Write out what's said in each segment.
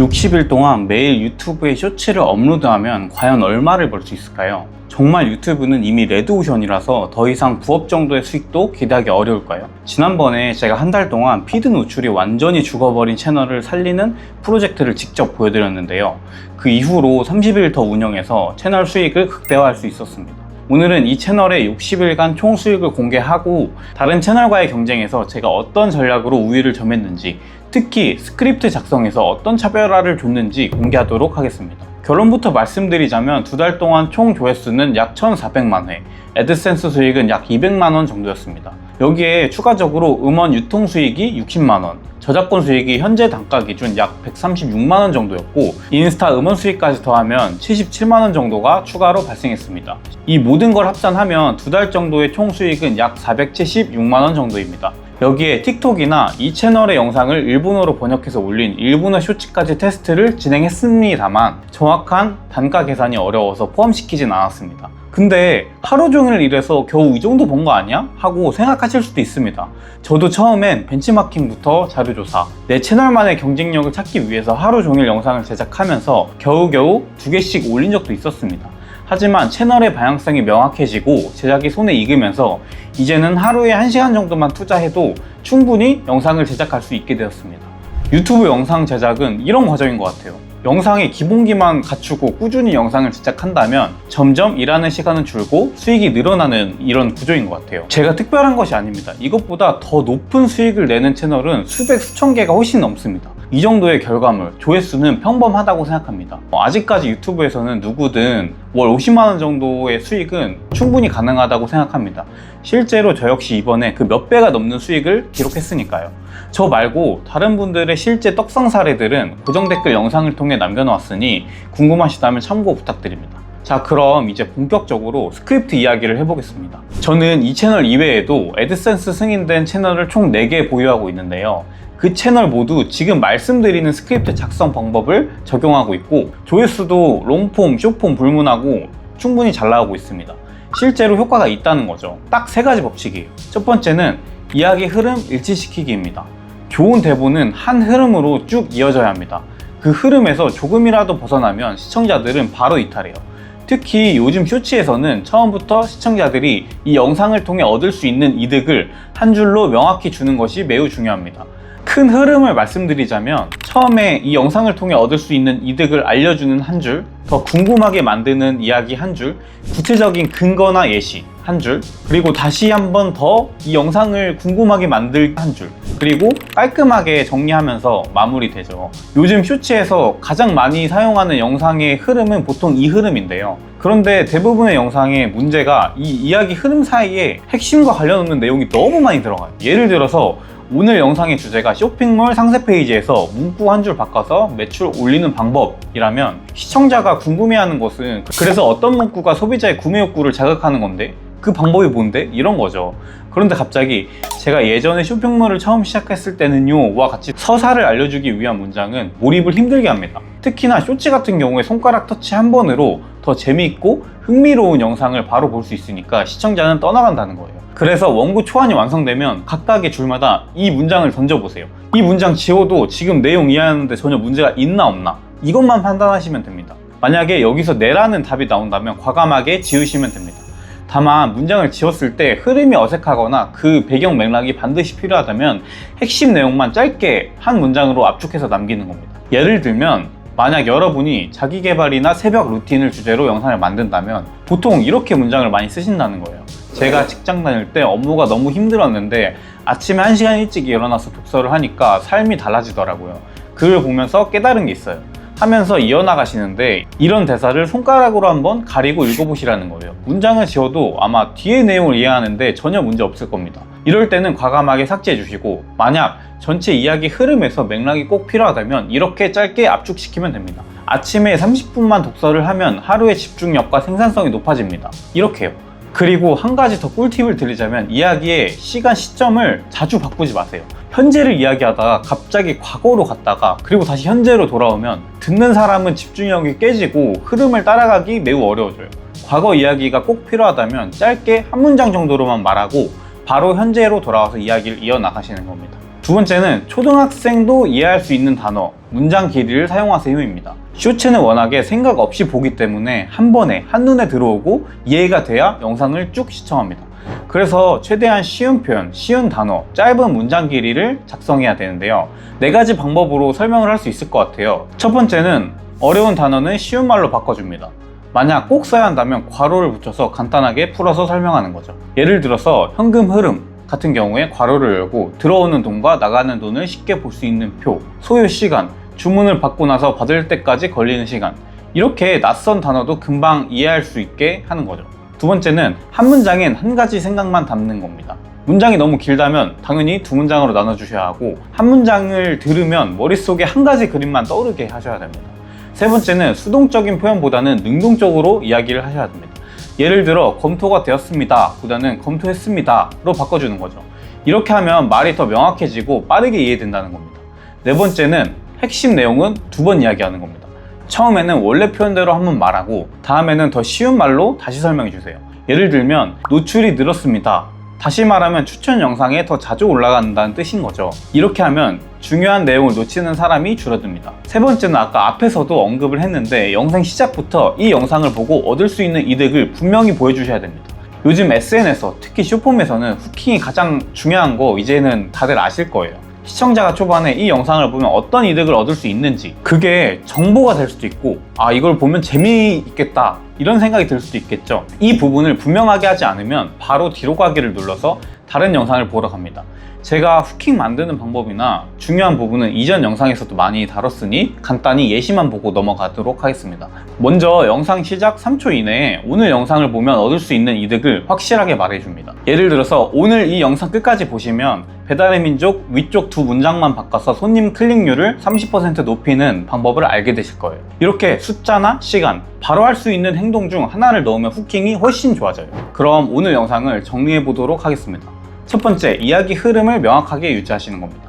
60일 동안 매일 유튜브에 쇼츠를 업로드하면 과연 얼마를 벌 수 있을까요? 정말 유튜브는 이미 레드오션이라서 더 이상 부업 정도의 수익도 기대하기 어려울까요? 지난번에 제가 한 달 동안 피드 노출이 완전히 죽어버린 채널을 살리는 프로젝트를 직접 보여드렸는데요. 그 이후로 30일 더 운영해서 채널 수익을 극대화할 수 있었습니다. 오늘은 이 채널의 60일간 총 수익을 공개하고 다른 채널과의 경쟁에서 제가 어떤 전략으로 우위를 점했는지, 특히 스크립트 작성에서 어떤 차별화를 줬는지 공개하도록 하겠습니다. 결론부터 말씀드리자면 두 달 동안 총 조회수는 약 1,400만 회, 애드센스 수익은 약 200만 원 정도였습니다. 여기에 추가적으로 음원 유통 수익이 60만 원, 저작권 수익이 현재 단가 기준 약 136만 원 정도였고, 인스타 음원 수익까지 더하면 77만 원 정도가 추가로 발생했습니다. 이 모든 걸 합산하면 두 달 정도의 총 수익은 약 476만 원 정도입니다. 여기에 틱톡이나 이 채널의 영상을 일본어로 번역해서 올린 일본어 쇼츠까지 테스트를 진행했습니다만 정확한 단가 계산이 어려워서 포함시키진 않았습니다. 근데 하루 종일 일해서 겨우 이 정도 번 거 아니야? 하고 생각하실 수도 있습니다. 저도 처음엔 벤치마킹부터 자료조사, 내 채널만의 경쟁력을 찾기 위해서 하루 종일 영상을 제작하면서 겨우겨우 2개씩 올린 적도 있었습니다. 하지만 채널의 방향성이 명확해지고 제작이 손에 익으면서 이제는 하루에 1시간 정도만 투자해도 충분히 영상을 제작할 수 있게 되었습니다. 유튜브 영상 제작은 이런 과정인 것 같아요. 영상의 기본기만 갖추고 꾸준히 영상을 제작한다면 점점 일하는 시간은 줄고 수익이 늘어나는 이런 구조인 것 같아요. 제가 특별한 것이 아닙니다. 이것보다 더 높은 수익을 내는 채널은 수백 수천 개가 훨씬 넘습니다. 이 정도의 결과물, 조회수는 평범하다고 생각합니다. 아직까지 유튜브에서는 누구든 월 50만 원 정도의 수익은 충분히 가능하다고 생각합니다. 실제로 저 역시 이번에 그 몇 배가 넘는 수익을 기록했으니까요. 저 말고 다른 분들의 실제 떡상 사례들은 고정 댓글 영상을 통해 남겨놓았으니 궁금하시다면 참고 부탁드립니다. 자, 그럼 이제 본격적으로 스크립트 이야기를 해보겠습니다. 저는 이 채널 이외에도 애드센스 승인된 채널을 총 4개 보유하고 있는데요. 그 채널 모두 지금 말씀드리는 스크립트 작성 방법을 적용하고 있고, 조회수도 롱폼, 숏폼 불문하고 충분히 잘 나오고 있습니다. 실제로 효과가 있다는 거죠. 딱 3가지 법칙이에요. 첫 번째는 이야기 흐름 일치시키기입니다. 좋은 대본은 한 흐름으로 쭉 이어져야 합니다. 그 흐름에서 조금이라도 벗어나면 시청자들은 바로 이탈해요. 특히 요즘 쇼츠에서는 처음부터 시청자들이 이 영상을 통해 얻을 수 있는 이득을 한 줄로 명확히 주는 것이 매우 중요합니다. 큰 흐름을 말씀드리자면 처음에 이 영상을 통해 얻을 수 있는 이득을 알려주는 한 줄, 더 궁금하게 만드는 이야기 한 줄, 구체적인 근거나 예시 한 줄, 그리고 다시 한 번 더 이 영상을 궁금하게 만들기 한 줄, 그리고 깔끔하게 정리하면서 마무리되죠. 요즘 쇼츠에서 가장 많이 사용하는 영상의 흐름은 보통 이 흐름인데요. 그런데 대부분의 영상의 문제가 이 이야기 흐름 사이에 핵심과 관련 없는 내용이 너무 많이 들어가요. 예를 들어서 오늘 영상의 주제가 쇼핑몰 상세 페이지에서 문구 한 줄 바꿔서 매출 올리는 방법이라면 시청자가 궁금해하는 것은 그래서 어떤 문구가 소비자의 구매 욕구를 자극하는 건데 그 방법이 뭔데? 이런 거죠. 그런데 갑자기 제가 예전에 쇼핑몰을 처음 시작했을 때는요 와 같이 서사를 알려주기 위한 문장은 몰입을 힘들게 합니다. 특히나 쇼츠 같은 경우에 손가락 터치 한 번으로 더 재미있고 흥미로운 영상을 바로 볼 수 있으니까 시청자는 떠나간다는 거예요. 그래서 원고 초안이 완성되면 각각의 줄마다 이 문장을 던져보세요. 이 문장 지워도 지금 내용 이해하는데 전혀 문제가 있나 없나 이것만 판단하시면 됩니다. 만약에 여기서 네라는 답이 나온다면 과감하게 지우시면 됩니다. 다만 문장을 지웠을 때 흐름이 어색하거나 그 배경 맥락이 반드시 필요하다면 핵심 내용만 짧게 한 문장으로 압축해서 남기는 겁니다. 예를 들면 만약 여러분이 자기계발이나 새벽 루틴을 주제로 영상을 만든다면 보통 이렇게 문장을 많이 쓰신다는 거예요. 제가 직장 다닐 때 업무가 너무 힘들었는데 아침에 1시간 일찍 일어나서 독서를 하니까 삶이 달라지더라고요. 그걸 보면서 깨달은 게 있어요. 하면서 이어나가시는데 이런 대사를 손가락으로 한번 가리고 읽어보시라는 거예요. 문장을 지워도 아마 뒤의 내용을 이해하는데 전혀 문제 없을 겁니다. 이럴 때는 과감하게 삭제해 주시고 만약 전체 이야기 흐름에서 맥락이 꼭 필요하다면 이렇게 짧게 압축시키면 됩니다. 아침에 30분만 독서를 하면 하루의 집중력과 생산성이 높아집니다. 이렇게요. 그리고 한 가지 더 꿀팁을 드리자면 이야기의 시간 시점을 자주 바꾸지 마세요. 현재를 이야기하다가 갑자기 과거로 갔다가 그리고 다시 현재로 돌아오면 듣는 사람은 집중력이 깨지고 흐름을 따라가기 매우 어려워져요. 과거 이야기가 꼭 필요하다면 짧게 한 문장 정도로만 말하고 바로 현재로 돌아와서 이야기를 이어나가시는 겁니다. 두 번째는 초등학생도 이해할 수 있는 단어, 문장 길이를 사용하세요입니다. 쇼츠는 워낙에 생각 없이 보기 때문에 한 번에 한눈에 들어오고 이해가 돼야 영상을 쭉 시청합니다. 그래서 최대한 쉬운 표현, 쉬운 단어, 짧은 문장 길이를 작성해야 되는데요. 4가지 방법으로 설명을 할 수 있을 것 같아요. 첫 번째는 어려운 단어는 쉬운 말로 바꿔줍니다. 만약 꼭 써야 한다면 괄호를 붙여서 간단하게 풀어서 설명하는 거죠. 예를 들어서 현금 흐름 같은 경우에 괄호를 열고 들어오는 돈과 나가는 돈을 쉽게 볼 수 있는 표, 소요 시간, 주문을 받고 나서 받을 때까지 걸리는 시간, 이렇게 낯선 단어도 금방 이해할 수 있게 하는 거죠. 두 번째는 한 문장엔 한 가지 생각만 담는 겁니다. 문장이 너무 길다면 당연히 2문장으로 나눠주셔야 하고, 한 문장을 들으면 머릿속에 한 가지 그림만 떠오르게 하셔야 됩니다. 세 번째는 수동적인 표현보다는 능동적으로 이야기를 하셔야 됩니다. 예를 들어 검토가 되었습니다 보다는 검토했습니다 로 바꿔주는 거죠. 이렇게 하면 말이 더 명확해지고 빠르게 이해된다는 겁니다. 네 번째는 핵심 내용은 2번 이야기하는 겁니다. 처음에는 원래 표현대로 한번 말하고 다음에는 더 쉬운 말로 다시 설명해 주세요. 예를 들면 노출이 늘었습니다. 다시 말하면 추천 영상에 더 자주 올라간다는 뜻인 거죠. 이렇게 하면 중요한 내용을 놓치는 사람이 줄어듭니다. 세 번째는 아까 앞에서도 언급을 했는데 영상 시작부터 이 영상을 보고 얻을 수 있는 이득을 분명히 보여주셔야 됩니다. 요즘 SNS에서 특히 숏폼에서는 후킹이 가장 중요한 거 이제는 다들 아실 거예요. 시청자가 초반에 이 영상을 보면 어떤 이득을 얻을 수 있는지, 그게 정보가 될 수도 있고 이걸 보면 재미있겠다 이런 생각이 들 수도 있겠죠. 이 부분을 분명하게 하지 않으면 바로 뒤로 가기를 눌러서 다른 영상을 보러 갑니다. 제가 후킹 만드는 방법이나 중요한 부분은 이전 영상에서도 많이 다뤘으니 간단히 예시만 보고 넘어가도록 하겠습니다. 먼저 영상 시작 3초 이내에 오늘 영상을 보면 얻을 수 있는 이득을 확실하게 말해줍니다. 예를 들어서 오늘 이 영상 끝까지 보시면 배달의 민족 위쪽 2문장만 바꿔서 손님 클릭률을 30% 높이는 방법을 알게 되실 거예요. 이렇게 숫자나 시간, 바로 할 수 있는 행동 중 하나를 넣으면 후킹이 훨씬 좋아져요. 그럼 오늘 영상을 정리해 보도록 하겠습니다. 첫 번째, 이야기 흐름을 명확하게 유지하시는 겁니다.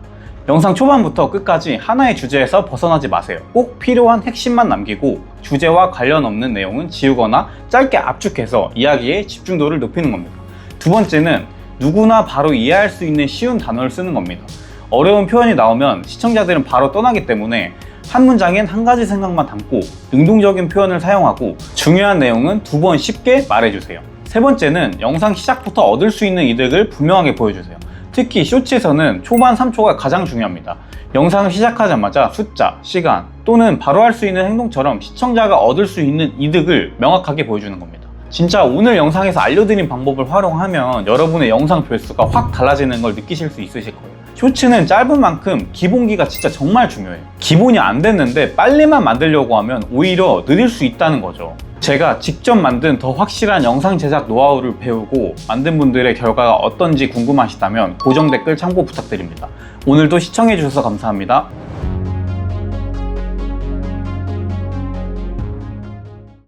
영상 초반부터 끝까지 하나의 주제에서 벗어나지 마세요. 꼭 필요한 핵심만 남기고 주제와 관련 없는 내용은 지우거나 짧게 압축해서 이야기의 집중도를 높이는 겁니다. 두 번째는 누구나 바로 이해할 수 있는 쉬운 단어를 쓰는 겁니다. 어려운 표현이 나오면 시청자들은 바로 떠나기 때문에 한 문장엔 한 가지 생각만 담고 능동적인 표현을 사용하고 중요한 내용은 2번 쉽게 말해주세요. 세 번째는 영상 시작부터 얻을 수 있는 이득을 분명하게 보여주세요. 특히 쇼츠에서는 초반 3초가 가장 중요합니다. 영상을 시작하자마자 숫자, 시간 또는 바로 할 수 있는 행동처럼 시청자가 얻을 수 있는 이득을 명확하게 보여주는 겁니다. 진짜 오늘 영상에서 알려드린 방법을 활용하면 여러분의 영상 조회수가 확 달라지는 걸 느끼실 수 있으실 거예요. 쇼츠는 짧은 만큼 기본기가 진짜 정말 중요해요. 기본이 안 됐는데 빨리만 만들려고 하면 오히려 느릴 수 있다는 거죠. 제가 직접 만든 더 확실한 영상 제작 노하우를 배우고 만든 분들의 결과가 어떤지 궁금하시다면 고정 댓글 참고 부탁드립니다. 오늘도 시청해주셔서 감사합니다.